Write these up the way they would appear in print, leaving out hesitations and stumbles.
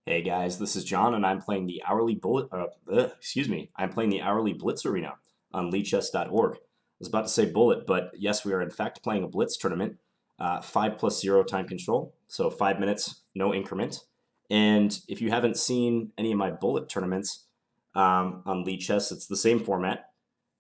Hey guys, this is John, and I'm playing the I'm playing the hourly Blitz arena on lichess.org. I was about to say bullet, but yes, we are in fact playing a Blitz tournament, 5+0 time control, so 5 minutes, no increment. And if you haven't seen any of my bullet tournaments on lichess, it's the same format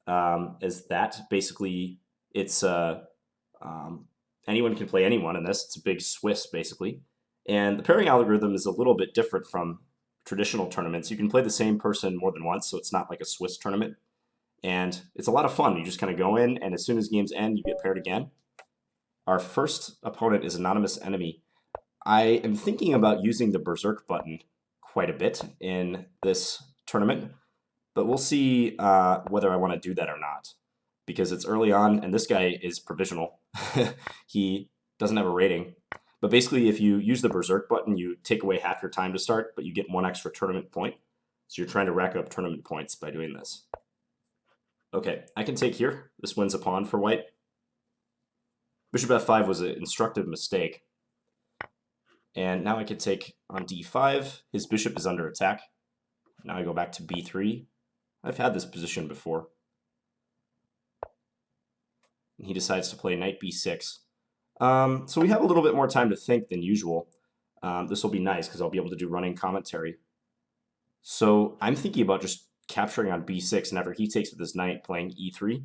as that. Basically, it's um, anyone can play anyone in this. It's a big Swiss, basically. And the pairing algorithm is a little bit different from traditional tournaments. You can play the same person more than once, so it's not like a Swiss tournament. And it's a lot of fun. You just kind of go in, and as soon as games end, you get paired again. Our first opponent is Anonymous Enemy. I am thinking about using the berserk button quite a bit in this tournament, but we'll see whether I want to do that or not, because it's early on, and this guy is provisional. He doesn't have a rating. But basically, if you use the berserk button, you take away half your time to start, but you get one extra tournament point. So you're trying to rack up tournament points by doing this. Okay, I can take here. This wins a pawn for white. Bishop f5 was an instructive mistake. And now I can take on d5. His bishop is under attack. Now I go back to b3. I've had this position before. And he decides to play knight b6. So we have a little bit more time to think than usual. This will be nice because I'll be able to do running commentary. So I'm thinking about just capturing on b6, and after he takes with his knight, playing e3.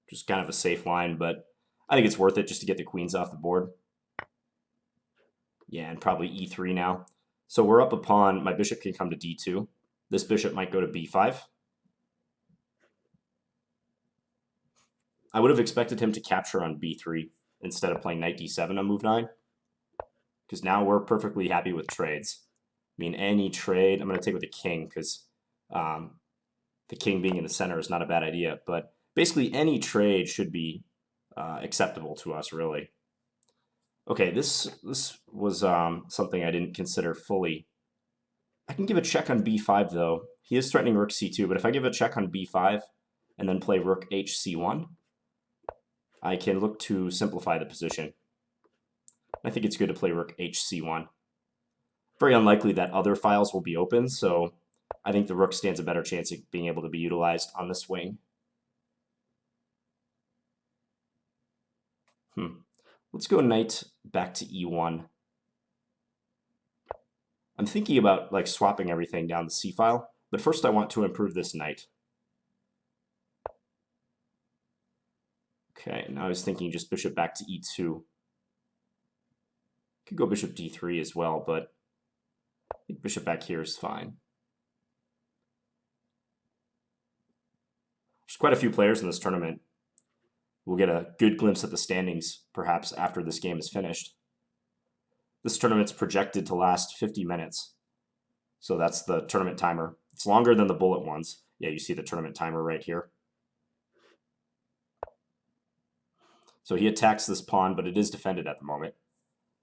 Just kind of a safe line, but I think it's worth it just to get the queens off the board. Yeah, and probably e3 now. So we're up a pawn. My bishop can come to d2. This bishop might go to b5. I would have expected him to capture on b3 instead of playing knight d7 on move 9, because now we're perfectly happy with trades. I mean, any trade, I'm going to take with the king, because the king being in the center is not a bad idea, but basically any trade should be acceptable to us, really. Okay, this was something I didn't consider fully. I can give a check on b5, though. He is threatening rook c2, but if I give a check on b5 and then play rook hc1, I can look to simplify the position. I think it's good to play rook hc1. Very unlikely that other files will be open, so I think the rook stands a better chance of being able to be utilized on this wing. Let's go knight back to e1. I'm thinking about like swapping everything down the c file, but first I want to improve this knight. Okay, now I was thinking just bishop back to e2. Could go bishop d3 as well, but I think bishop back here is fine. There's quite a few players in this tournament. We'll get a good glimpse at the standings, perhaps, after this game is finished. This tournament's projected to last 50 minutes. So that's the tournament timer. It's longer than the bullet ones. Yeah, you see the tournament timer right here. So he attacks this pawn, but it is defended at the moment.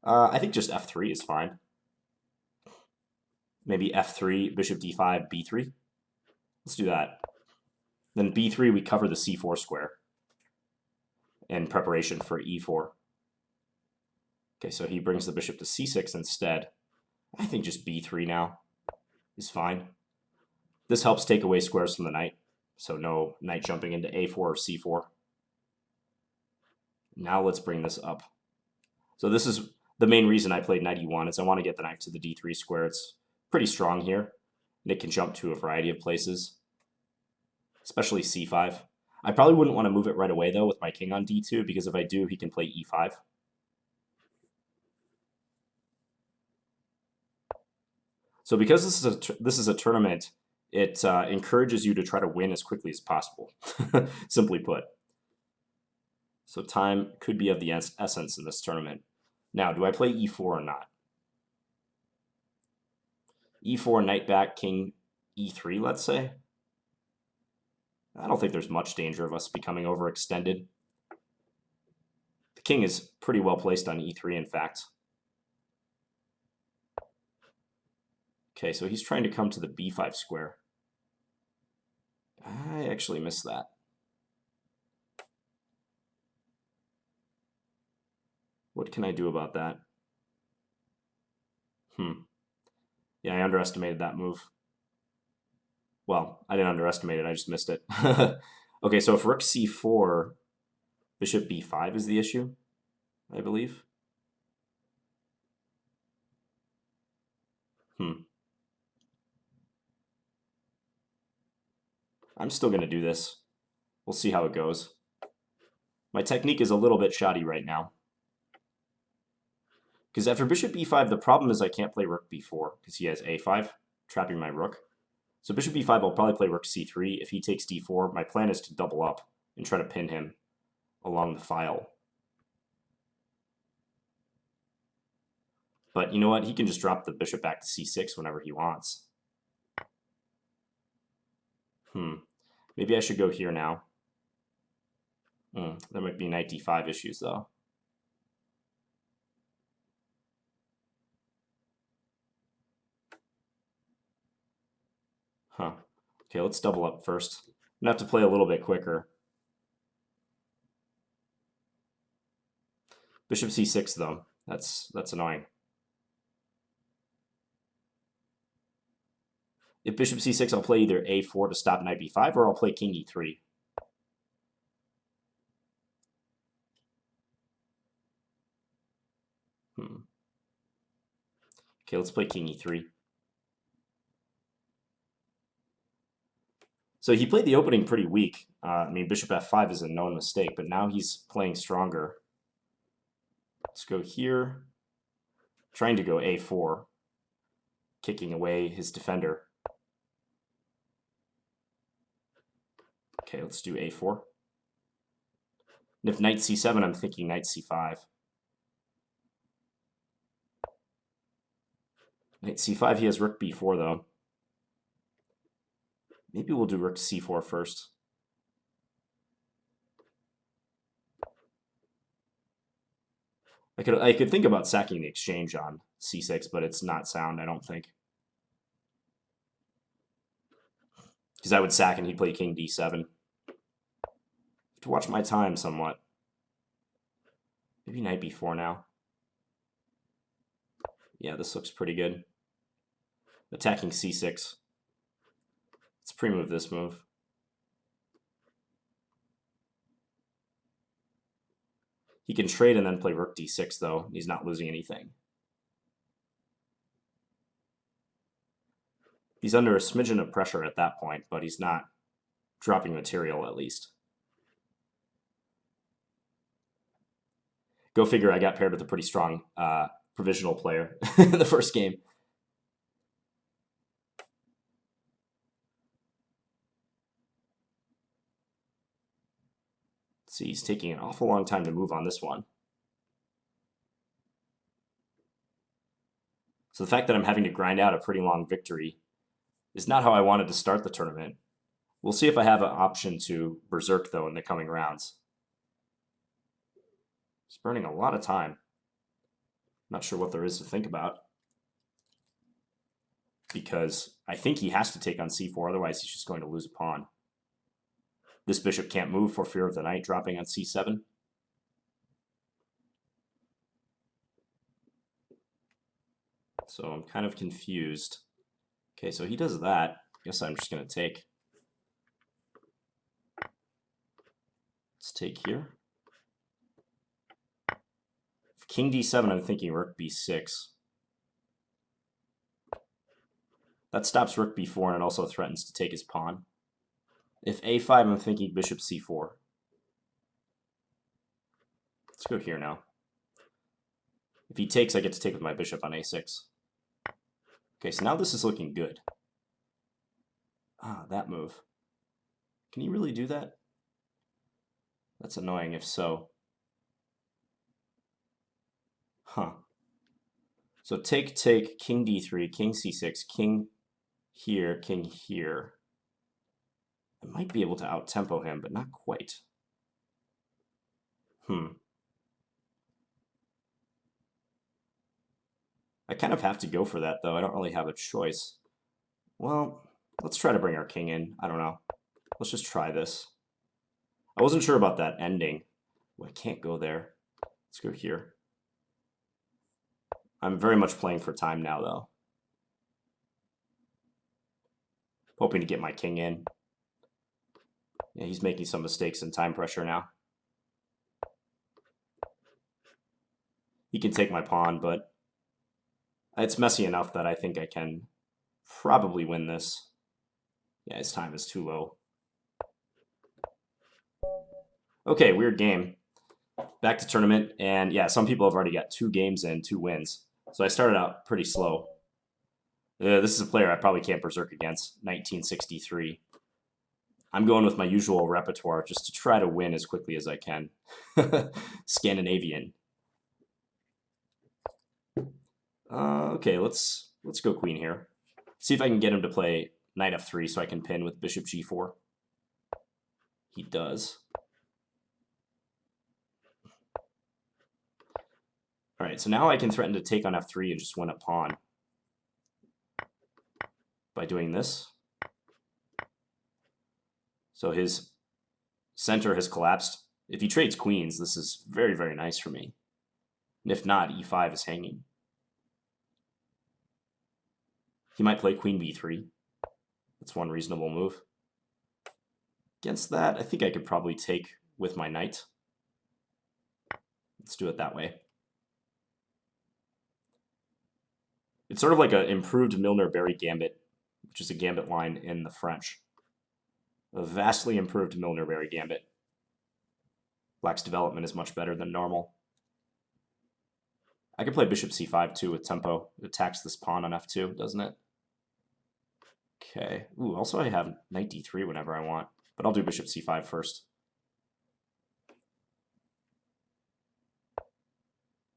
I think just f3 is fine. Maybe f3, bishop d5, b3. Let's do that. Then b3, we cover the c4 square in preparation for e4. Okay, so he brings the bishop to c6 instead. I think just b3 now is fine. This helps take away squares from the knight, so no knight jumping into a4 or c4. Now let's bring this up. So this is the main reason I played knight e1, is I want to get the knight to the d3 square. It's pretty strong here, and it can jump to a variety of places, especially c5. I probably wouldn't want to move it right away, though, with my king on d2, because if I do, he can play e5. So because this is a tournament, it encourages you to try to win as quickly as possible, simply put. So time could be of the essence in this tournament. Now, do I play e4 or not? e4, knight back, king e3, let's say. I don't think there's much danger of us becoming overextended. The king is pretty well placed on e3, in fact. Okay, so he's trying to come to the b5 square. I actually missed that. What can I do about that? Yeah, I underestimated that move. Well, I didn't underestimate it, I just missed it. Okay, so if rook c4, bishop b5 is the issue, I believe. I'm still going to do this. We'll see how it goes. My technique is a little bit shoddy right now. Because after bishop b5, the problem is I can't play rook b4, because he has a5, trapping my rook. So bishop b5, I'll probably play rook c3. If he takes d4, my plan is to double up and try to pin him along the file. But you know what? He can just drop the bishop back to c6 whenever he wants. Maybe I should go here now. There might be knight d5 issues, though. Okay, let's double up first. I'm gonna have to play a little bit quicker. Bishop c6, though. That's annoying. If bishop c6, I'll play either a4 to stop knight b5, or I'll play king e3. Okay, let's play king e3. So he played the opening pretty weak. I mean, bishop f5 is a known mistake, but now he's playing stronger. Let's go here. Trying to go a4, kicking away his defender. Okay, let's do a4. And if knight c7, I'm thinking knight c5. Knight c5, he has rook b4, though. Maybe we'll do rook c4 first. I could think about sacking the exchange on c6, but it's not sound, I don't think. Because I would sack and he'd play king d7. To watch my time somewhat. Maybe knight b4 now. Yeah, this looks pretty good. Attacking c6. Let's pre-move this move. He can trade and then play rook d6, though. He's not losing anything. He's under a smidgen of pressure at that point, but he's not dropping material, at least. Go figure, I got paired with a pretty strong provisional player in the first game. See, he's taking an awful long time to move on this one. So the fact that I'm having to grind out a pretty long victory is not how I wanted to start the tournament. We'll see if I have an option to berserk, though, in the coming rounds. It's burning a lot of time. Not sure what there is to think about. Because I think he has to take on c4, otherwise he's just going to lose a pawn. This bishop can't move for fear of the knight dropping on c7. So I'm kind of confused. Okay, so he does that. I guess I'm just going to take. Let's take here. If king d7, I'm thinking rook b6. That stops rook b4, and it also threatens to take his pawn. If a5, I'm thinking bishop c4. Let's go here now. If he takes, I get to take with my bishop on a6. Okay, so now this is looking good. Ah, that move. Can he really do that? That's annoying if so. Huh. So take, king d3, king c6, king here, king here. I might be able to out-tempo him, but not quite. I kind of have to go for that, though. I don't really have a choice. Well, let's try to bring our king in. I don't know. Let's just try this. I wasn't sure about that ending. Oh, I can't go there. Let's go here. I'm very much playing for time now, though. hoping to get my king in. Yeah, he's making some mistakes in time pressure now. He can take my pawn, but it's messy enough that I think I can probably win this. Yeah, his time is too low. Okay, weird game. Back to tournament, and yeah, some people have already got 2 games in, 2 wins. So I started out pretty slow. This is a player I probably can't berserk against, 1963. I'm going with my usual repertoire just to try to win as quickly as I can. Scandinavian. Okay, let's go queen here. See if I can get him to play knight f3 so I can pin with bishop g4. He does. All right, so now I can threaten to take on f3 and just win a pawn by doing this. So his center has collapsed. If he trades queens, this is very, very nice for me. And if not, e5 is hanging. He might play queen b3. That's one reasonable move. Against that, I think I could probably take with my knight. Let's do it that way. It's sort of like an improved Milner-Berry gambit, which is a gambit line in the French. A vastly improved Milner-Berry gambit. Black's development is much better than normal. I can play bishop c5 too with tempo. It attacks this pawn on f2, doesn't it? Okay. Ooh, also I have knight d3 whenever I want, but I'll do bishop c5 first.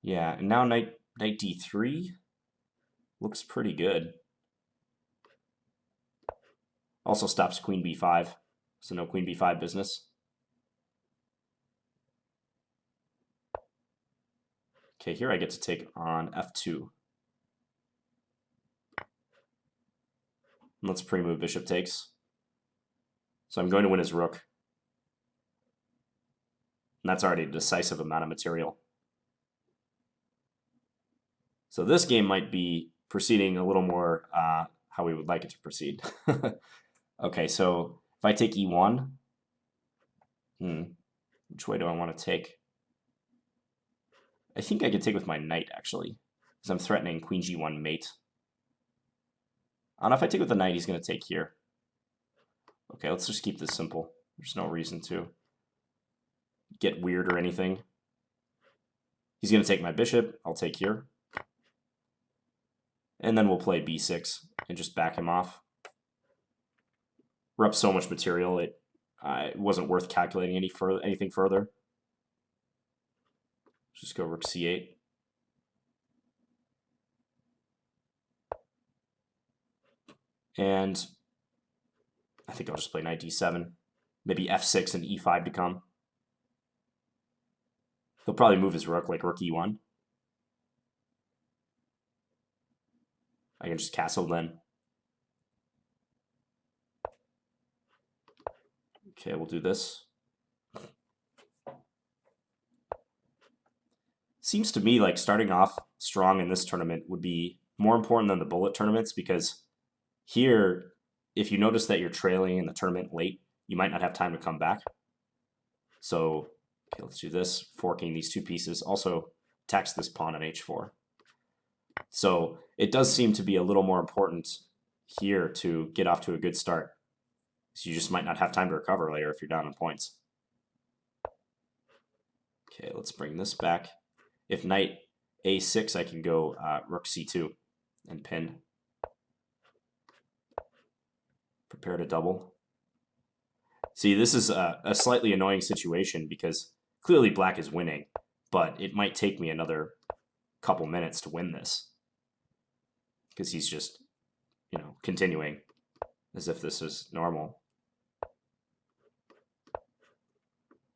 Yeah, and now knight d3 looks pretty good. Also stops queen b5, so no queen b5 business. Okay, here I get to take on f2. Let's pre-move bishop takes. So I'm going to win his rook. And that's already a decisive amount of material. So this game might be proceeding a little more how we would like it to proceed. Okay, so if I take e1, which way do I want to take? I think I could take with my knight, actually, because I'm threatening queen g1 mate. I don't know if I take with the knight, he's going to take here. Okay, let's just keep this simple. There's no reason to get weird or anything. He's going to take my bishop. I'll take here. And then we'll play b6 and just back him off. We're up so much material, it wasn't worth calculating anything further. Just go rook c8. And I think I'll just play knight d7. Maybe f6 and e5 to come. He'll probably move his rook like rook e1. I can just castle then. Okay, we'll do this. Seems to me like starting off strong in this tournament would be more important than the bullet tournaments, because here, if you notice that you're trailing in the tournament late, you might not have time to come back. So, okay, let's do this, forking these 2 pieces. Also, attacks this pawn on h4. So it does seem to be a little more important here to get off to a good start. So you just might not have time to recover later if you're down in points. Okay, let's bring this back. If knight a6, I can go rook c2 and pin. Prepare to double. See, this is a slightly annoying situation because clearly black is winning, but it might take me another couple minutes to win this, because he's just, continuing as if this is normal.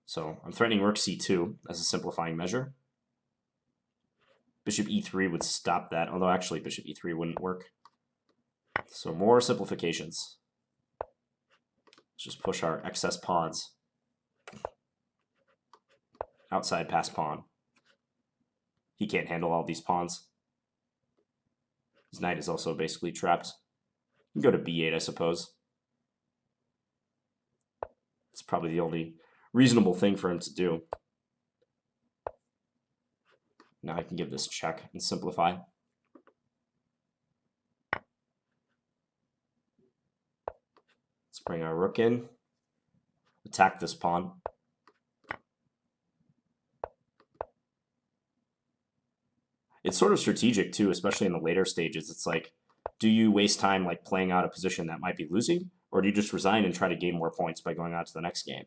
So I'm threatening rook c2 as a simplifying measure. Bishop e3 would stop that, although actually bishop e3 wouldn't work. So more simplifications. Let's just push our excess pawns outside past pawn. He can't handle all these pawns. His knight is also basically trapped. You can go to b8, I suppose. It's probably the only reasonable thing for him to do. Now I can give this check and simplify. Let's bring our rook in. Attack this pawn. It's sort of strategic too, especially in the later stages. It's like, do you waste time like playing out a position that might be losing, or do you just resign and try to gain more points by going on to the next game?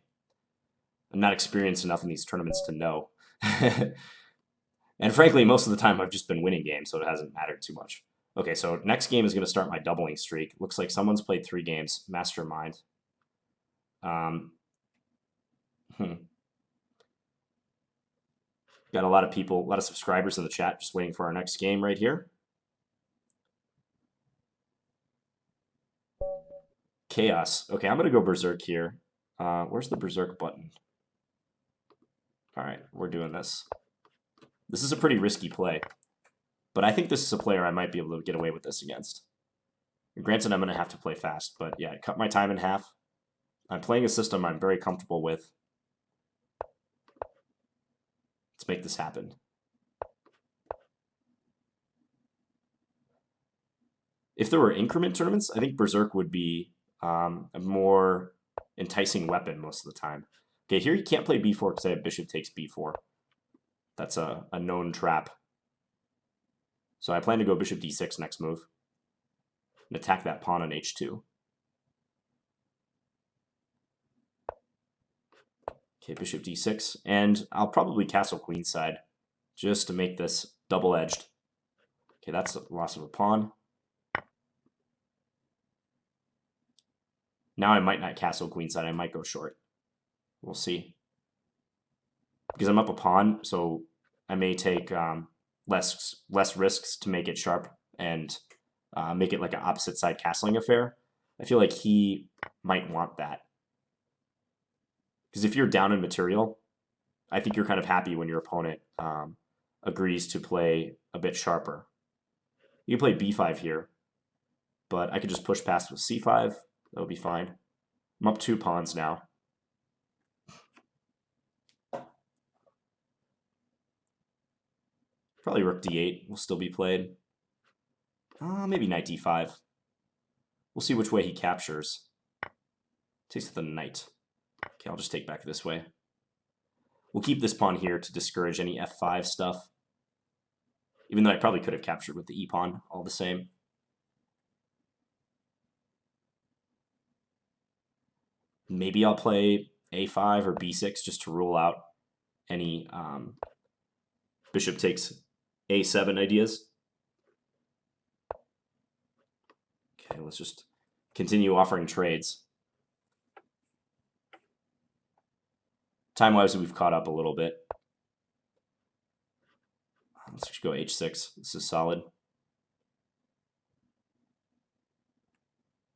I'm not experienced enough in these tournaments to know. And frankly, most of the time I've just been winning games, so it hasn't mattered too much. Okay, so next game is going to start my doubling streak. Looks like someone's played 3 games. Mastermind. Got a lot of people, a lot of subscribers in the chat just waiting for our next game right here. Chaos. Okay, I'm going to go berserk here. Where's the berserk button? All right, we're doing this. This is a pretty risky play, but I think this is a player I might be able to get away with this against. Granted, I'm going to have to play fast, but yeah, cut my time in half. I'm playing a system I'm very comfortable with. Let's make this happen. If there were increment tournaments, I think berserk would be a more enticing weapon most of the time. Okay, here you can't play b4 because I have bishop takes b4. That's a known trap. So I plan to go bishop d6 next move and attack that pawn on h2. Okay, bishop d6, and I'll probably castle queenside just to make this double-edged. Okay, that's a loss of a pawn. Now I might not castle queenside, I might go short. We'll see. Because I'm up a pawn, so I may take less risks to make it sharp and make it like an opposite side castling affair. I feel like he might want that. Because if you're down in material, I think you're kind of happy when your opponent agrees to play a bit sharper. You can play b5 here, but I could just push past with c5. That would be fine. I'm up 2 pawns now. Probably rook d8 will still be played. Maybe knight d5. We'll see which way he captures. Takes the knight. Okay, I'll just take back this way. We'll keep this pawn here to discourage any f5 stuff. Even though I probably could have captured with the e-pawn all the same. Maybe I'll play a5 or b6 just to rule out any bishop takes a7 ideas. Okay, let's just continue offering trades. Time-wise, we've caught up a little bit. Let's just go h6. This is solid.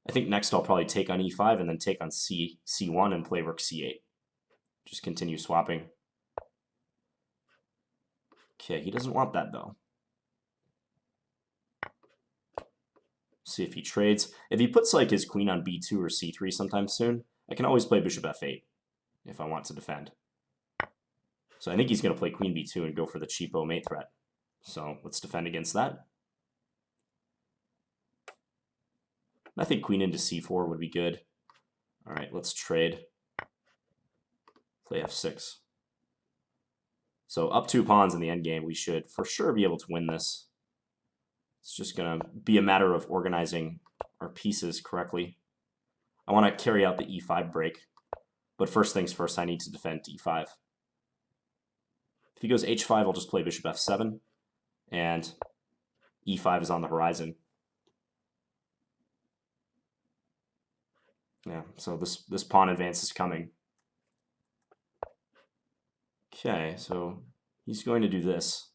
I think next I'll probably take on e5 and then take on c1 and play rook c8. Just continue swapping. Okay, he doesn't want that though. See if he trades. If he puts like his queen on b2 or c3 sometime soon, I can always play bishop f8 if I want to defend. So I think he's going to play queen b2 and go for the cheapo mate threat. So let's defend against that. I think queen into c4 would be good. All right, let's trade. Play f6. So up 2 pawns in the endgame, we should for sure be able to win this. It's just going to be a matter of organizing our pieces correctly. I want to carry out the e5 break, but first things first, I need to defend d5. If he goes h5, I'll just play bishop f7, and e5 is on the horizon. Yeah, so this pawn advance is coming. Okay, so he's going to do this.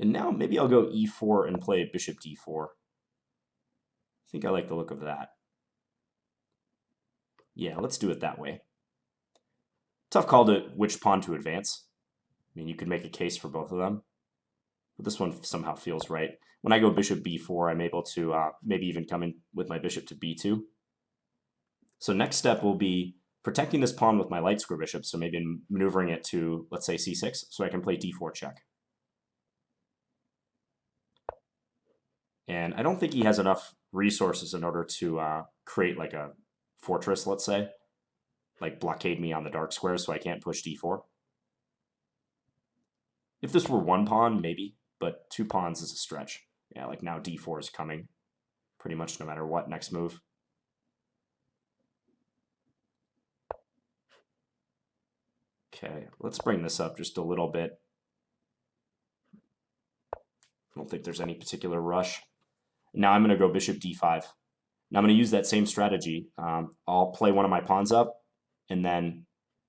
And now maybe I'll go e4 and play bishop d4. I think I like the look of that. Yeah, let's do it that way. Tough call to which pawn to advance. I mean, you could make a case for both of them. but this one somehow feels right. When I go bishop b4, I'm able to maybe even come in with my bishop to b2. So next step will be protecting this pawn with my light square bishop, so maybe maneuvering it to, let's say, c6, so I can play d4 check. And I don't think he has enough resources in order to create like a fortress, let's say, like blockade me on the dark squares so I can't push d4. If this were one pawn, maybe, but two pawns is a stretch. Yeah, like now d4 is coming pretty much no matter what next move. Okay, let's bring this up just a little bit. I don't think there's any particular rush. Now I'm going to go bishop d5. Now I'm going to use that same strategy. I'll play one of my pawns up and then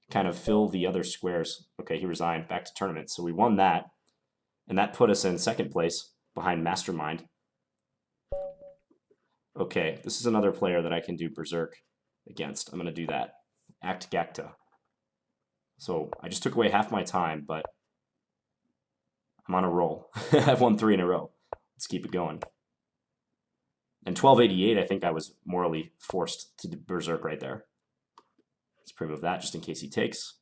kind of fill the other squares. Okay, he resigned. Back to tournament. So we won that, and that put us in second place behind Mastermind. Okay, this is another player that I can do berserk against. I'm going to do that. Act Gacta. So I just took away half my time, but I'm on a roll. I've won 3 in a row. Let's keep it going. And 1288, I think I was morally forced to do berserk right there. Let's pre-move that just in case he takes.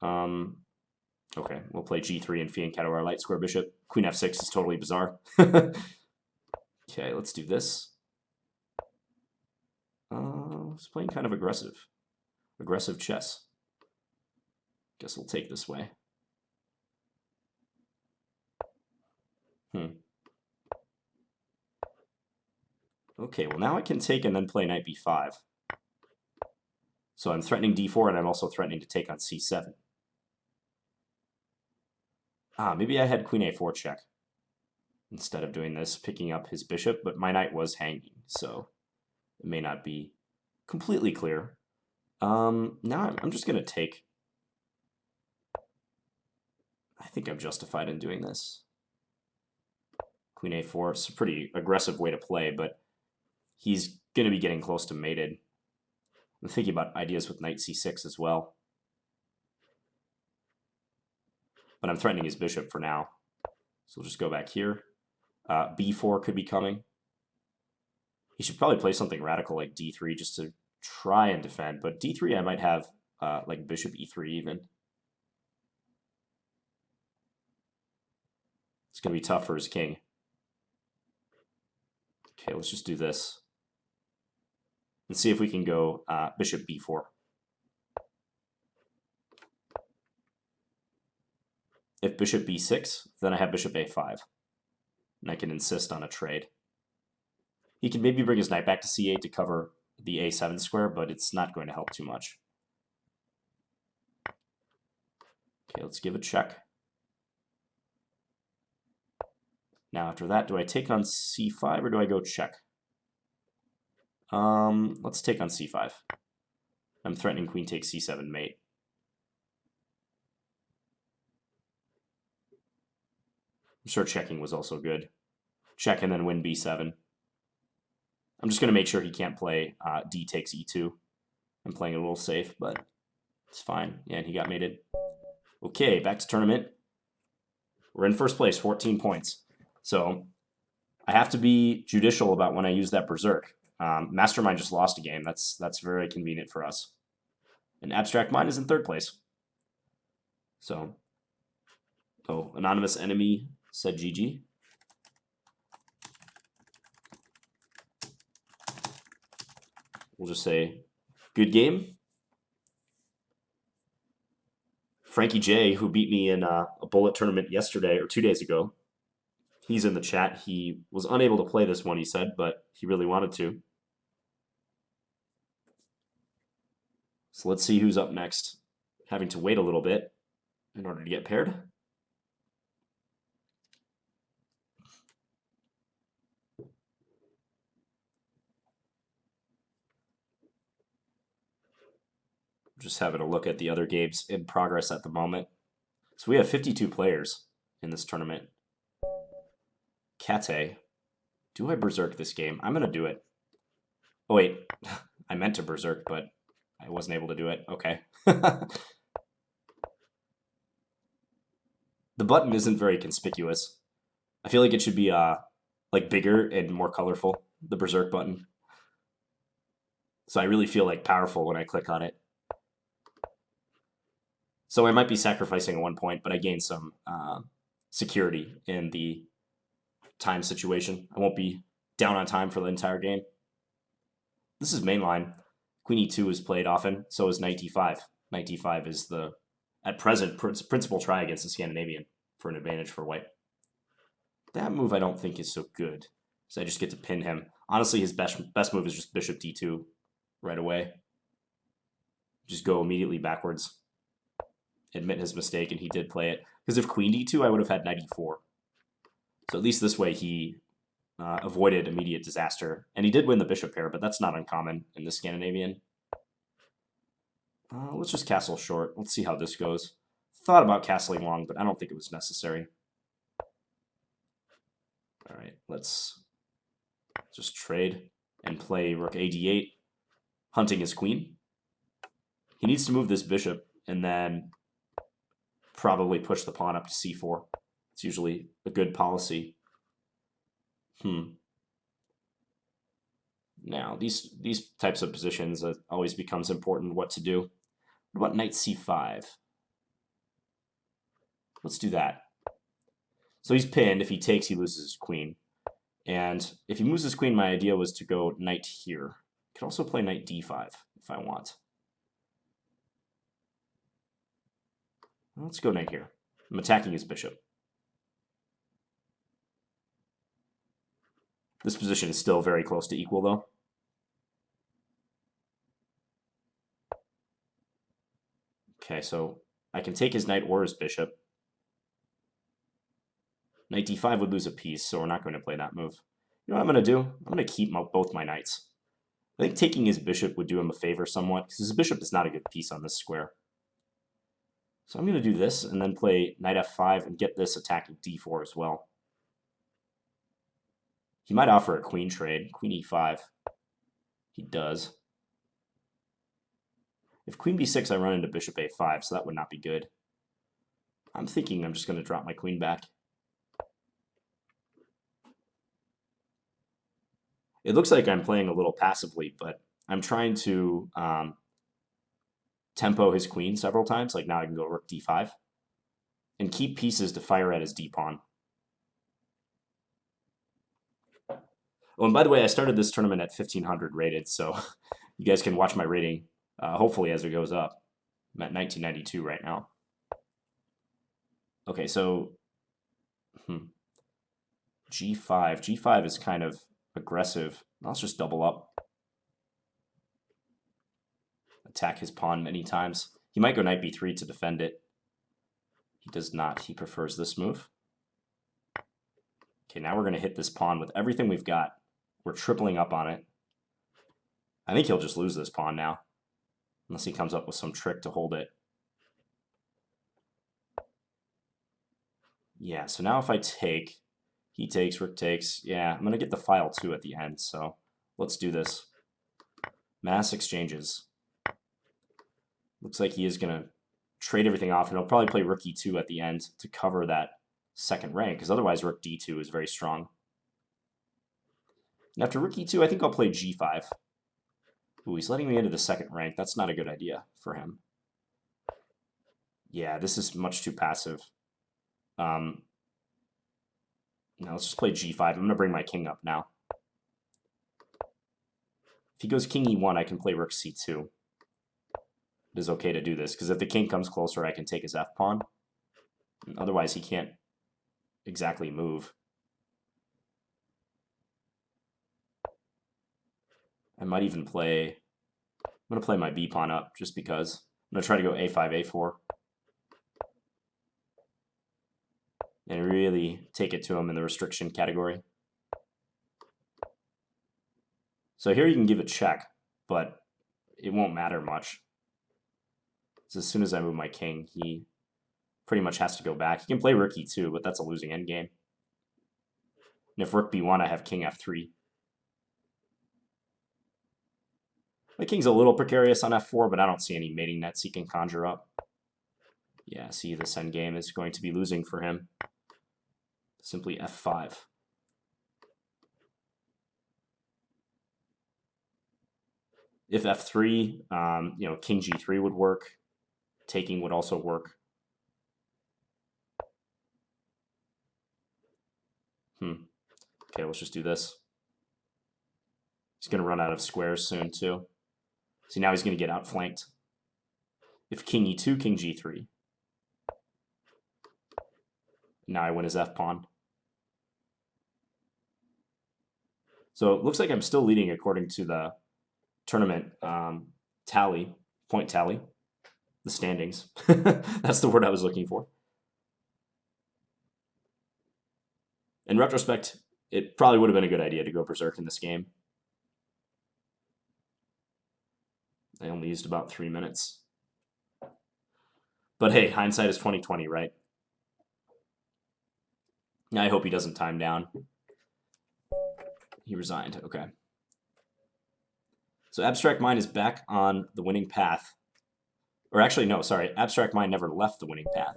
Okay, we'll play g3 and fianchetto our light square bishop. Queen f6 is totally bizarre. Okay, let's do this. He's playing kind of aggressive. Aggressive chess. Guess we'll take this way. Okay, well now I can take and then play knight b5. So I'm threatening d4 and I'm also threatening to take on c7. Maybe I had queen a4 check instead of doing this, picking up his bishop, but my knight was hanging, so it may not be completely clear. Now I'm just going to take. I think I'm justified in doing this. Queen a4, it's a pretty aggressive way to play, but he's going to be getting close to mated. I'm thinking about ideas with knight c6 as well. But I'm threatening his bishop for now. So we'll just go back here. b4 could be coming. He should probably play something radical like d3 just to try and defend. But d3 I might have like bishop e3 even. It's going to be tough for his king. Okay, let's just do this. And see if we can go bishop b4. If bishop b6, then I have bishop a5. And I can insist on a trade. He can maybe bring his knight back to c8 to cover the a7 square, but it's not going to help too much. Okay, let's give a check. Now after that, do I take on c5 or do I go check? Let's take on c5. I'm threatening queen takes c7 mate. I'm sure checking was also good. Check and then win b7. I'm just going to make sure he can't play d takes e2. I'm playing it a little safe, but it's fine. Yeah, and he got mated. Okay, back to tournament. We're in first place, 14 points. So I have to be judicial about when I use that berserk. Mastermind just lost a game. That's very convenient for us. And Abstract Mind is in third place. So, anonymous enemy said GG. We'll just say, good game. Frankie J, who beat me in a bullet tournament yesterday or 2 days ago, he's in the chat. He was unable to play this one, he said, but he really wanted to. So let's see who's up next. Having to wait a little bit in order to get paired. Just having a look at the other games in progress at the moment. So we have 52 players in this tournament. Kate. Do I berserk this game? I'm going to do it. Oh, wait. I meant to berserk, but I wasn't able to do it. Okay. The The button isn't very conspicuous. I feel like it should be like bigger and more colorful, the berserk button. So I really feel like powerful when I click on it. So I might be sacrificing at one point, but I gain some security in the time situation. I won't be down on time for the entire game. This is mainline. Queen e2 is played often, so is knight d5. Knight d5 is the, at present, principal try against the Scandinavian for an advantage for white. That move I don't think is so good, so I just get to pin him. Honestly, his best move is just bishop d2 right away. Just go immediately backwards. Admit his mistake, and he did play it. Because if queen d2, I would have had knight e4. So at least this way he avoided immediate disaster. And he did win the bishop pair, but that's not uncommon in the Scandinavian. Let's just castle short. Let's see how this goes. Thought about castling long, but I don't think it was necessary. All right, let's just trade and play rook a d8, hunting his queen. He needs to move this bishop and then probably push the pawn up to c4. It's usually a good policy. Now, these types of positions, it always becomes important what to do. What about knight c5? Let's do that. So he's pinned. If he takes, he loses his queen. And if he moves his queen, my idea was to go knight here. I could also play knight d5 if I want. Let's go knight here. I'm attacking his bishop. This position is still very close to equal, though. Okay, so I can take his knight or his bishop. Knight d5 would lose a piece, so we're not going to play that move. You know what I'm going to do? I'm going to keep both my knights. I think taking his bishop would do him a favor somewhat, because his bishop is not a good piece on this square. So I'm going to do this, and then play knight f5 and get this attacking d4 as well. He might offer a queen trade, queen e5. He does. If queen b6, I run into bishop a5, so that would not be good. I'm thinking I'm just going to drop my queen back. It looks like I'm playing a little passively, but I'm trying to tempo his queen several times. Like now I can go rook d5 and keep pieces to fire at his d-pawn. Oh, and by the way, I started this tournament at 1500 rated, so you guys can watch my rating, hopefully, as it goes up. I'm at 1992 right now. Okay, so g5. g5 is kind of aggressive. Let's just double up. Attack his pawn many times. He might go knight b3 to defend it. He does not. He prefers this move. Okay, now we're going to hit this pawn with everything we've got. We're tripling up on it. I think he'll just lose this pawn now, unless he comes up with some trick to hold it. Yeah, so now if I take, he takes, rook takes. Yeah, I'm going to get the file too at the end, so let's do this. Mass exchanges. Looks like he is going to trade everything off, and he'll probably play rook e2 at the end to cover that second rank, because otherwise rook d2 is very strong. And after rook e2, I think I'll play g5. Ooh, he's letting me into the second rank. That's not a good idea for him. Yeah, this is much too passive. Now let's just play g5. I'm going to bring my king up now. If he goes king e1, I can play rook c2. It is okay to do this, because if the king comes closer, I can take his f-pawn. Otherwise, he can't exactly move. I might even play... I'm going to play my b-pawn up, just because. I'm going to try to go a5, a4. And really take it to him in the restriction category. So here you can give a check, but it won't matter much. So as soon as I move my king, he pretty much has to go back. He can play rook e2, but that's a losing endgame. And if rook b1, I have king f3. My king's a little precarious on f4, but I don't see any mating nets he can conjure up. Yeah, see, this endgame is going to be losing for him. Simply f5. If f3, king g3 would work. Taking would also work. Okay, let's just do this. He's going to run out of squares soon, too. See, now he's going to get outflanked. If king e2, king g3. Now I win his f-pawn. So it looks like I'm still leading according to the tournament point tally, the standings. That's the word I was looking for. In retrospect, it probably would have been a good idea to go berserk in this game. I only used about 3 minutes. But hey, hindsight is 20/20, right? I hope he doesn't time down. He resigned. Okay. So Abstract Mind is back on the winning path. Or actually, no, sorry. Abstract Mind never left the winning path.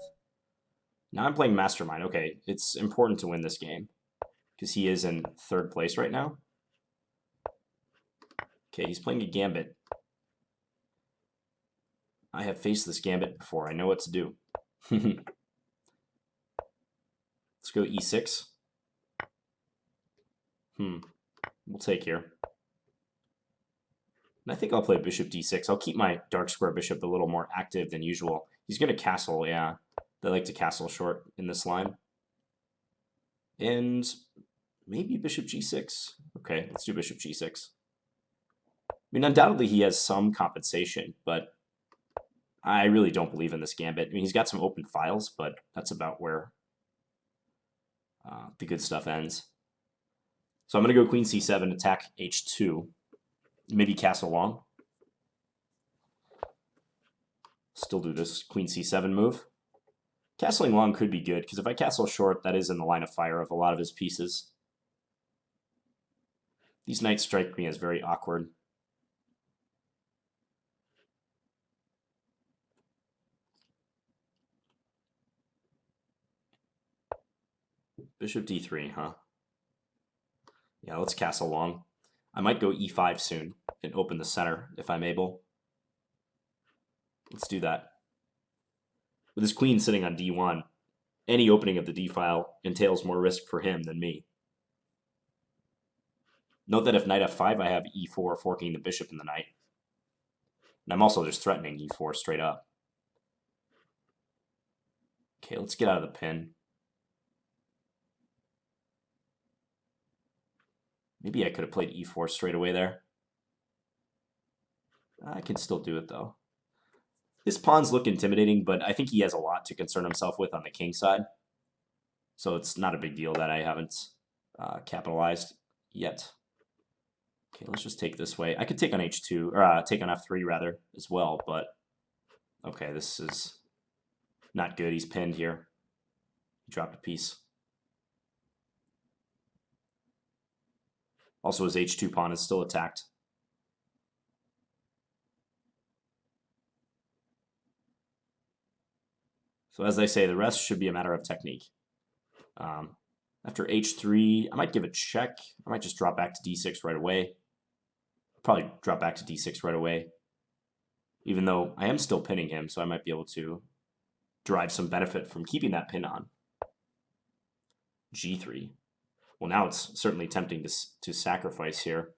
Now I'm playing Mastermind. Okay, it's important to win this game because he is in 3rd place right now. Okay, he's playing a gambit. I have faced this gambit before. I know what to do. Let's go e6. We'll take here. And I think I'll play bishop d6. I'll keep my dark square bishop a little more active than usual. He's going to castle, yeah. They like to castle short in this line. And maybe bishop g6. Okay, let's do bishop g6. I mean, undoubtedly he has some compensation, but I really don't believe in this gambit. I mean, he's got some open files, but that's about where the good stuff ends. So I'm going to go queen c7, attack h2. Maybe castle long. Still do this queen c7 move. Castling long could be good, because if I castle short, that is in the line of fire of a lot of his pieces. These knights strike me as very awkward. Bishop d3, huh? Yeah, let's castle long. I might go e5 soon and open the center if I'm able. Let's do that. With his queen sitting on d1, any opening of the d file entails more risk for him than me. Note that if knight f5, I have e4 forking the bishop in the knight. And I'm also just threatening e4 straight up. Okay, let's get out of the pin. Maybe I could have played e4 straight away there. I can still do it, though. His pawns look intimidating, but I think he has a lot to concern himself with on the king side. So it's not a big deal that I haven't capitalized yet. Okay, let's just take this way. I could take on h2, or take on f3 rather, as well, but okay, this is not good. He's pinned here. He dropped a piece. Also, his h2 pawn is still attacked. So as I say, the rest should be a matter of technique. After h3, I might give a check. I might just drop back to d6 right away. Probably drop back to d6 right away, even though I am still pinning him, so I might be able to derive some benefit from keeping that pin on. g3. Well, now it's certainly tempting to sacrifice here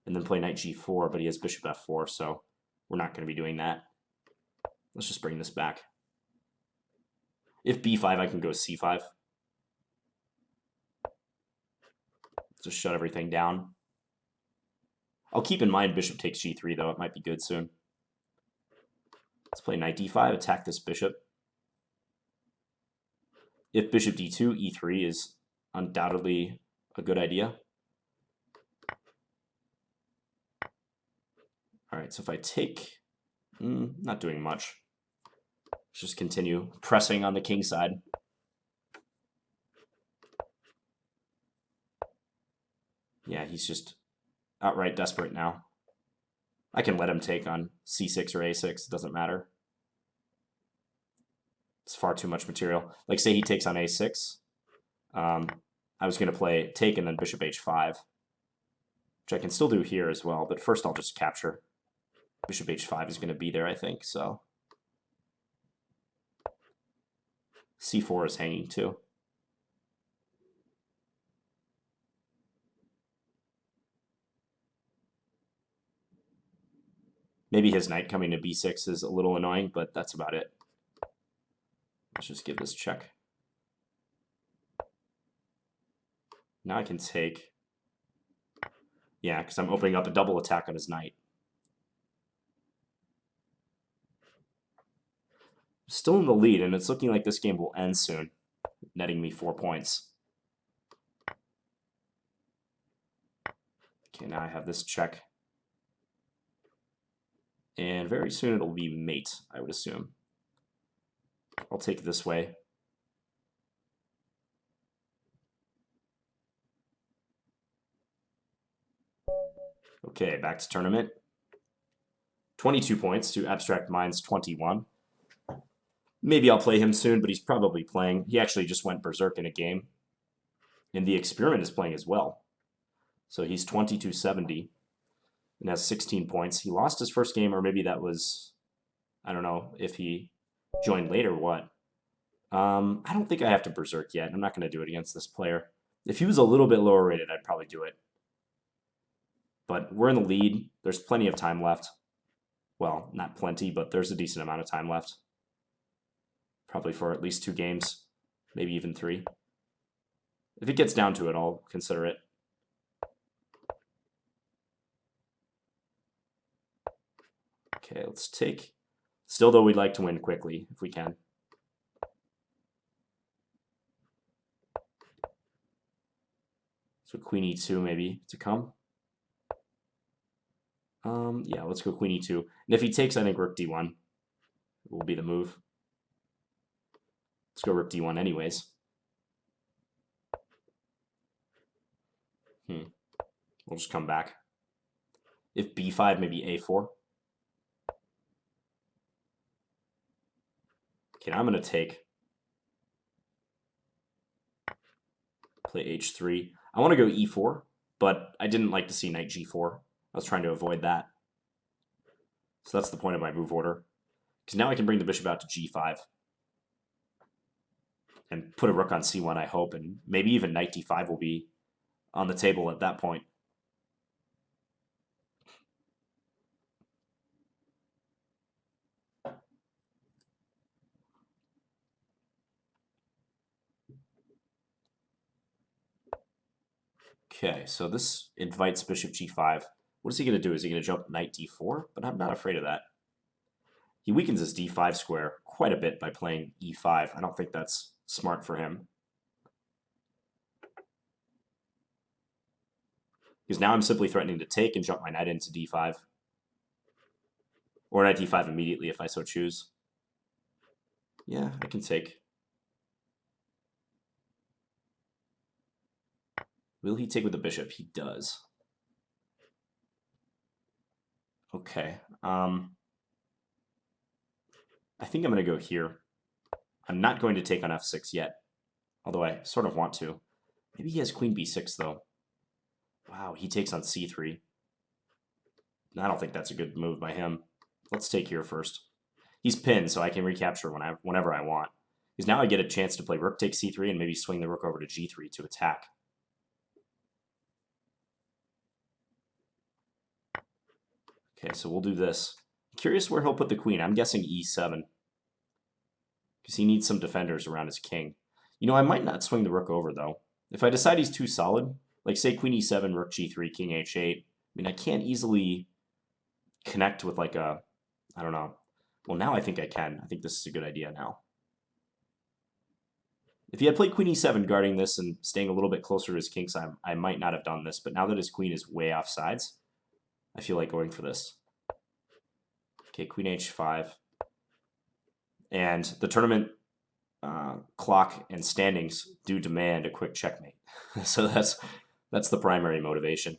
and then play knight g4, but he has bishop f4, so we're not going to be doing that. Let's just bring this back. If b5, I can go c5. Just shut everything down. I'll keep in mind bishop takes g3, though. It might be good soon. Let's play knight d5, attack this bishop. If bishop d2, e3 is undoubtedly a good idea. All right, so if I take, not doing much. Let's just continue pressing on the king side. Yeah, he's just outright desperate now. I can let him take on c6 or a6, it doesn't matter. It's far too much material. Like, say he takes on a6. I was going to play take and then bishop h5, which I can still do here as well, but first I'll just capture. Bishop h5 is going to be there, I think, so. c4 is hanging too. Maybe his knight coming to b6 is a little annoying, but that's about it. Let's just give this check. Now I can take. Yeah, because I'm opening up a double attack on his knight. Still in the lead, and it's looking like this game will end soon, netting me 4 points. Okay, now I have this check. And very soon it'll be mate, I would assume. I'll take it this way. Okay, back to tournament. 22 points to Abstract Minds 21. Maybe I'll play him soon, but he's probably playing. He actually just went berserk in a game. And the Experiment is playing as well. So he's 2270 and has 16 points. He lost his first game, or maybe that was, I don't know if he joined late or what. I don't think I have to berserk yet. I'm not going to do it against this player. If he was a little bit lower rated, I'd probably do it. But we're in the lead. There's plenty of time left. Well, not plenty, but there's a decent amount of time left. Probably for at least 2 games, maybe even 3. If it gets down to it, I'll consider it. Okay, let's take. Still, though, we'd like to win quickly if we can. So queen e2 maybe to come. Yeah, let's go queen e2. And if he takes, I think rook d1 will be the move. Let's go rook d1 anyways. We'll just come back. If b5, maybe a4. Okay, now I'm going to take. Play h3. I want to go e4, but I didn't like to see knight g4. I was trying to avoid that. So that's the point of my move order. Because now I can bring the bishop out to g5. And put a rook on c1, I hope. And maybe even knight d5 will be on the table at that point. Okay, so this invites bishop g5. What is he going to do? Is he going to jump knight d4? But I'm not afraid of that. He weakens his d5 square quite a bit by playing e5. I don't think that's smart for him. Because now I'm simply threatening to take and jump my knight into d5. Or knight d5 immediately if I so choose. Yeah, I can take. Will he take with the bishop? He does. Okay. I think I'm going to go here. I'm not going to take on f6 yet, although I sort of want to. Maybe he has queen b6, though. Wow, he takes on c3. I don't think that's a good move by him. Let's take here first. He's pinned, so I can recapture whenever I want. Because now I get a chance to play rook takes c3 and maybe swing the rook over to g3 to attack. Okay, so we'll do this. Curious where he'll put the queen. I'm guessing e7. Because he needs some defenders around his king. You know, I might not swing the rook over, though. If I decide he's too solid, like say queen e7, rook g3, king h8, I mean, I can't easily connect with like a, I don't know. Well, now I think I can. I think this is a good idea now. If he had played queen e7 guarding this and staying a little bit closer to his king side, I might not have done this. But now that his queen is way off sides, I feel like going for this. Okay, queen h5. And the tournament clock and standings do demand a quick checkmate. So that's the primary motivation.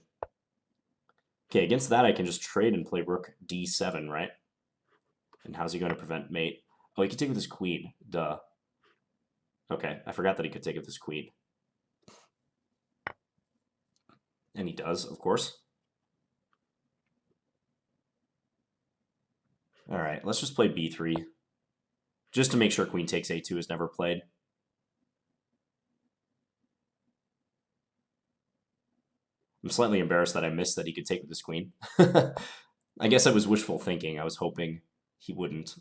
Okay, against that I can just trade and play rook d7, right? And how's he going to prevent mate? Oh, he could take with his queen. Duh. Okay, I forgot that he could take with his queen. And he does, of course. All right, let's just play b3. Just to make sure queen takes a2 is never played. I'm slightly embarrassed that I missed that he could take with his queen. I guess I was wishful thinking. I was hoping he wouldn't.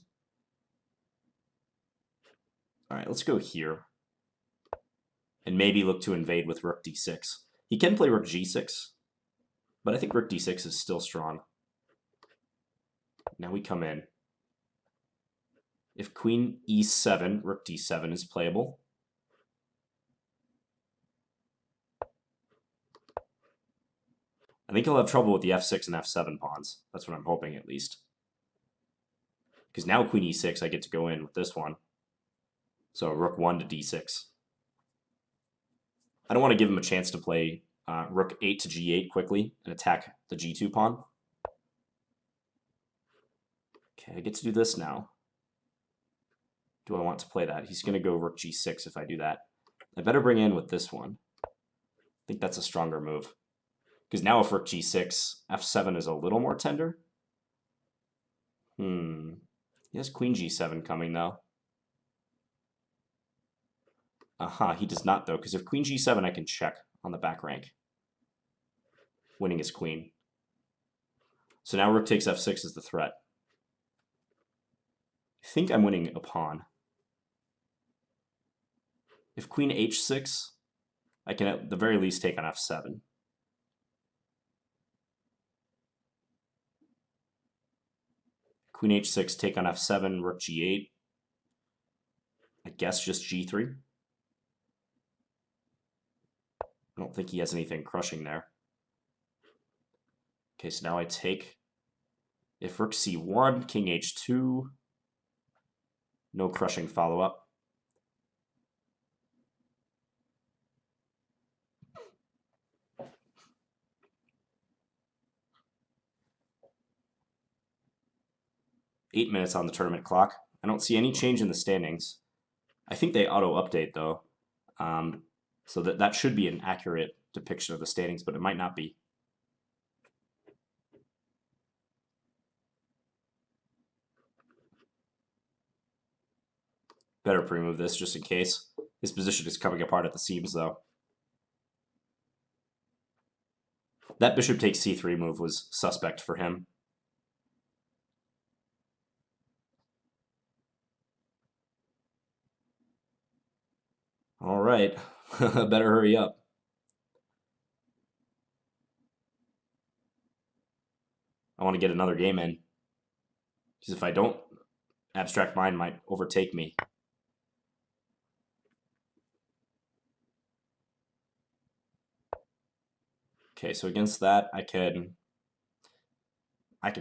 All right, let's go here. And maybe look to invade with rook d6. He can play rook g6, but I think rook d6 is still strong. Now we come in. If queen e7, rook d7 is playable. I think he'll have trouble with the f6 and f7 pawns. That's what I'm hoping, at least. Because now queen e6, I get to go in with this one. So rook 1 to d6. I don't want to give him a chance to play rook 8 to g8 quickly and attack the g2 pawn. Okay, I get to do this now. Do I want to play that? He's going to go rook g6 if I do that. I better bring in with this one. I think that's a stronger move. Because now if rook g6, f7 is a little more tender. He has queen g7 coming, though. Aha, he does not, though, because if queen g7, I can check on the back rank, winning his queen. So now rook takes f6 is the threat. I think I'm winning a pawn. If queen h6, I can at the very least take on f7. Queen h6, take on f7, rook g8. I guess just g3. I don't think he has anything crushing there. Okay, so now I take. If rook c1, king h2, no crushing follow-up. Eight minutes on the tournament clock. I don't see any change in the standings. I think they auto-update, though. So that should be an accurate depiction of the standings, but it might not be. Better pre-move this just in case. His position is coming apart at the seams, though. That bishop takes c3 move was suspect for him. All right, better hurry up. I want to get another game in. Because if I don't, Abstract Mind might overtake me. Okay, so against that, I could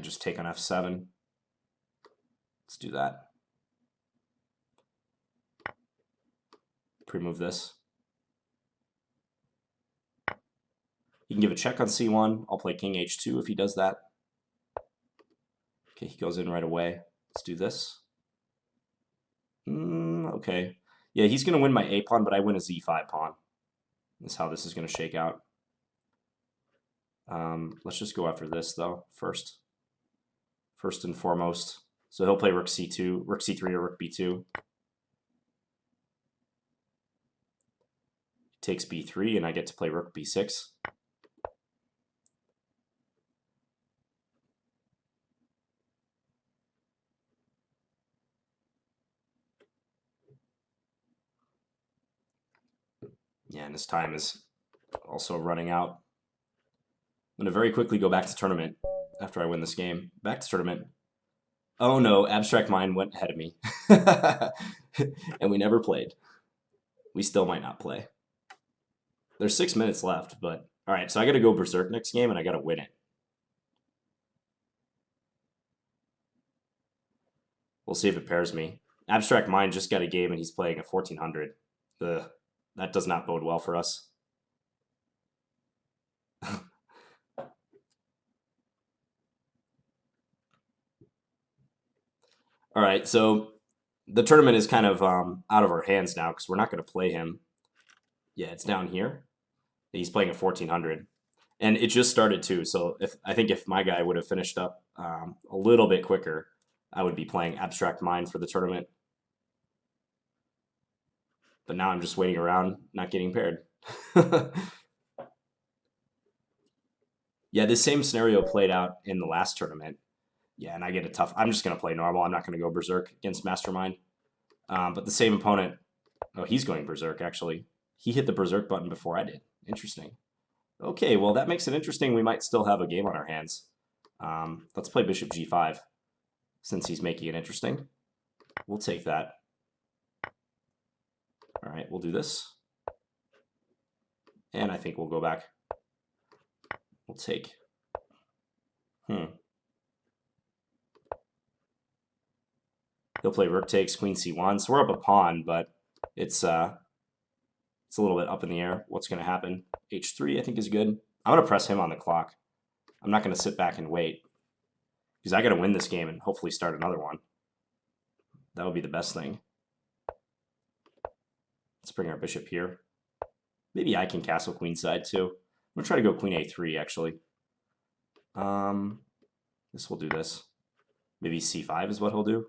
just take on f7. Let's do that. Pre-move this. He can give a check on c1. I'll play king h2 if he does that. Okay, he goes in right away. Let's do this. Okay. Yeah, he's going to win my a pawn, but I win a z5 pawn. That's how this is going to shake out. Let's just go after this, though, first. First and foremost. So he'll play rook c2, rook c3, or rook b2. He takes b3, and I get to play rook b6. Yeah, and his time is also running out. I'm going to very quickly go back to tournament after I win this game. Back to tournament. Oh no, Abstract Mind went ahead of me. And we never played. We still might not play. There's 6 minutes left, but... Alright, so I gotta go berserk next game, and I gotta win it. We'll see if it pairs me. Abstract Mind just got a game, and he's playing at 1400. Ugh, that does not bode well for us. Alright, so The tournament is kind of out of our hands now because we're not going to play him. Yeah, it's down here. He's playing at 1400, and it just started too. So I think if my guy would have finished up a little bit quicker, I would be playing Abstract Mind for the tournament. But now I'm just waiting around, not getting paired. Yeah, this same scenario played out in the last tournament. Yeah, and I get a tough. I'm just gonna play normal. I'm not gonna go berserk against Mastermind. But the same opponent. Oh, he's going berserk actually. He hit the berserk button before I did. Interesting. Okay, well that makes it interesting. We might still have a game on our hands. Let's play bishop g5 since he's making it interesting. We'll take that. All right, we'll do this. And I think we'll go back. We'll take. He'll play rook takes, queen c1. So we're up a pawn, but it's a little bit up in the air. What's going to happen? h3 I think is good. I'm going to press him on the clock. I'm not going to sit back and wait because I got to win this game and hopefully start another one. That would be the best thing. Let's bring our bishop here. Maybe I can castle queenside too. I'm going to try to go queen a3 actually. This will do this. Maybe c5 is what he'll do.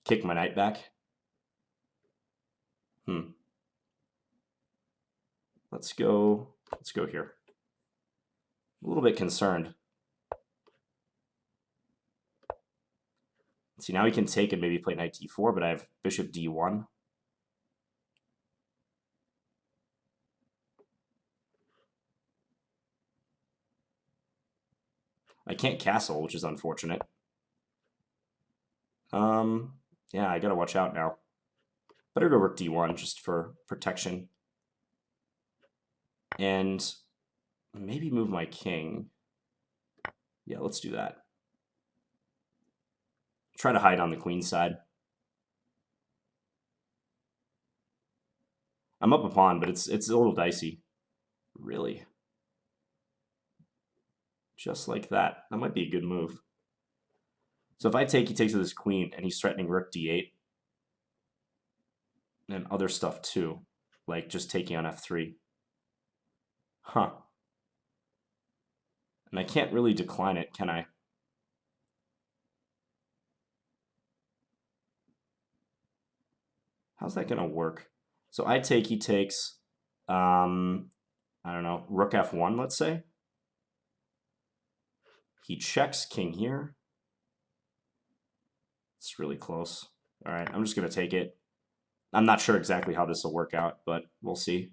Kick my knight back. Let's go here. A little bit concerned. See, now he can take and maybe play knight d4, but I have bishop d1. I can't castle, which is unfortunate. Yeah, I gotta watch out now. Better go rook d1 just for protection. And maybe move my king. Yeah, let's do that. Try to hide on the queen side. I'm up a pawn, but it's a little dicey. Really. Just like that. That might be a good move. So if I take, he takes with his queen, and he's threatening rook d8. And other stuff too, like just taking on f3. Huh. And I can't really decline it, can I? How's that going to work? So I take, he takes, I don't know, rook f1, let's say. He checks king here. It's really close. All right, I'm just going to take it. I'm not sure exactly how this will work out, but we'll see.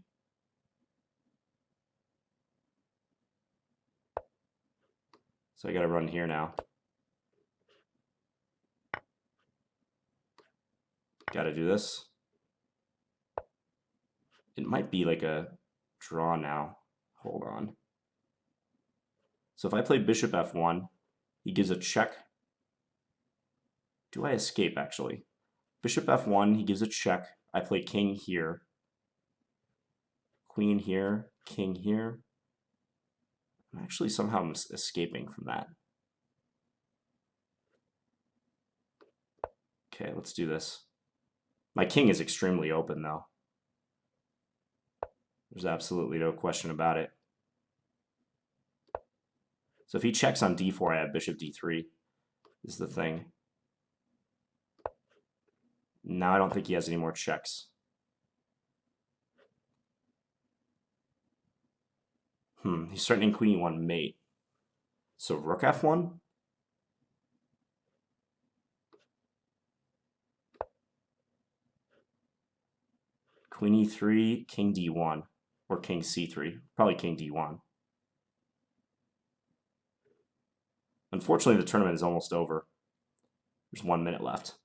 So I got to run here now. Got to do this. It might be like a draw now. Hold on. So if I play bishop f1, he gives a check. Do I escape, actually? Bishop f1, he gives a check. I play king here. Queen here, king here. I'm actually somehow escaping from that. Okay, let's do this. My king is extremely open, though. There's absolutely no question about it. So if he checks on d4, I have bishop d3. This is the thing. Now I don't think he has any more checks. He's threatening queen e1 mate. So rook f1? Queen e3, king d1, or king c3. Probably king d1. Unfortunately, the tournament is almost over. There's 1 minute left.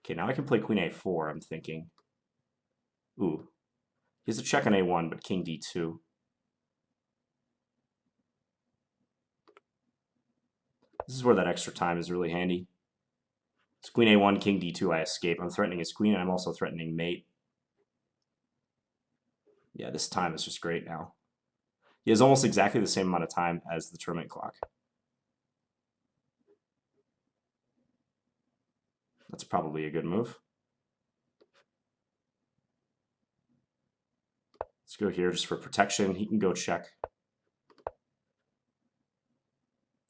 Okay, now I can play queen a4, I'm thinking. Ooh. He has a check on a1, but king d2. This is where that extra time is really handy. It's queen a1, king d2, I escape. I'm threatening his queen, and I'm also threatening mate. Yeah, this time is just great now. He has almost exactly the same amount of time as the tournament clock. That's probably a good move. Let's go here just for protection. He can go check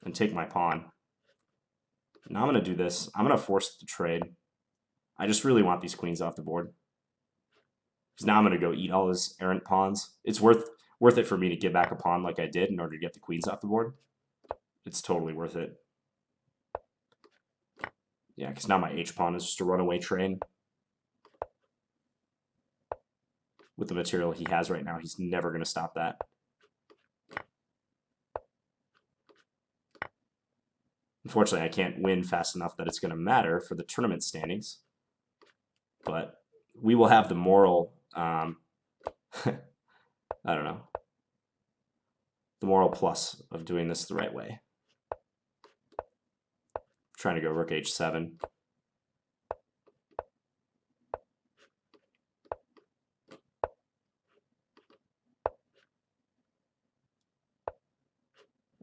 and take my pawn. Now I'm going to do this. I'm going to force the trade. I just really want these queens off the board. Because now I'm going to go eat all his errant pawns. It's worth it for me to give back a pawn like I did in order to get the queens off the board. It's totally worth it. Yeah, because now my h-pawn is just a runaway train. With the material he has right now, he's never going to stop that. Unfortunately, I can't win fast enough that it's going to matter for the tournament standings. But we will have the moral, I don't know, the moral plus of doing this the right way. Trying to go rook h7.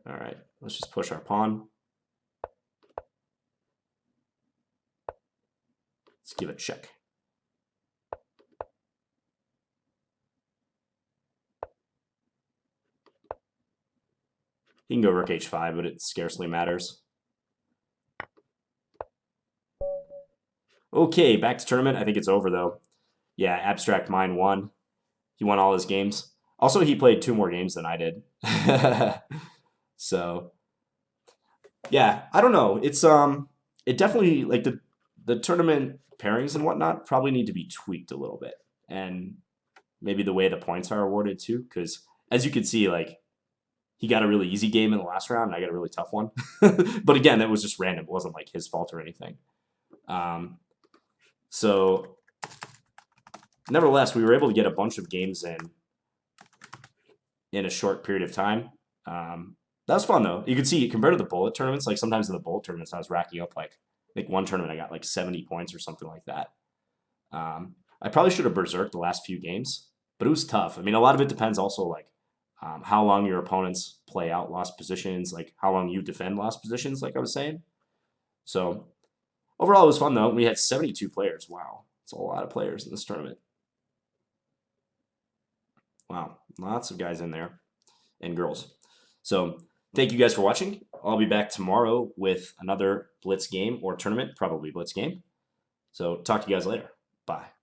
All right, let's just push our pawn. Let's give it a check. He can go rook h5, but it scarcely matters. Okay, back to tournament. I think it's over, though. Yeah, Abstract Mind won. He won all his games. Also, he played 2 more games than I did. So, yeah, I don't know. It's it definitely, like, the tournament pairings and whatnot probably need to be tweaked a little bit. And maybe the way the points are awarded, too. Because, as you can see, like, he got a really easy game in the last round, and I got a really tough one. But again, that was just random. It wasn't, like, his fault or anything. So, nevertheless, we were able to get a bunch of games in a short period of time. That was fun, though. You could see, compared to the bullet tournaments, like sometimes in the bullet tournaments, I was racking up like one tournament, I got like 70 points or something like that. I probably should have berserked the last few games, but it was tough. I mean, a lot of it depends also like how long your opponents play out lost positions, like how long you defend lost positions, like I was saying. So overall, it was fun, though. We had 72 players. Wow. It's a lot of players in this tournament. Wow. Lots of guys in there and girls. So thank you guys for watching. I'll be back tomorrow with another Blitz game or tournament, probably Blitz game. So talk to you guys later. Bye.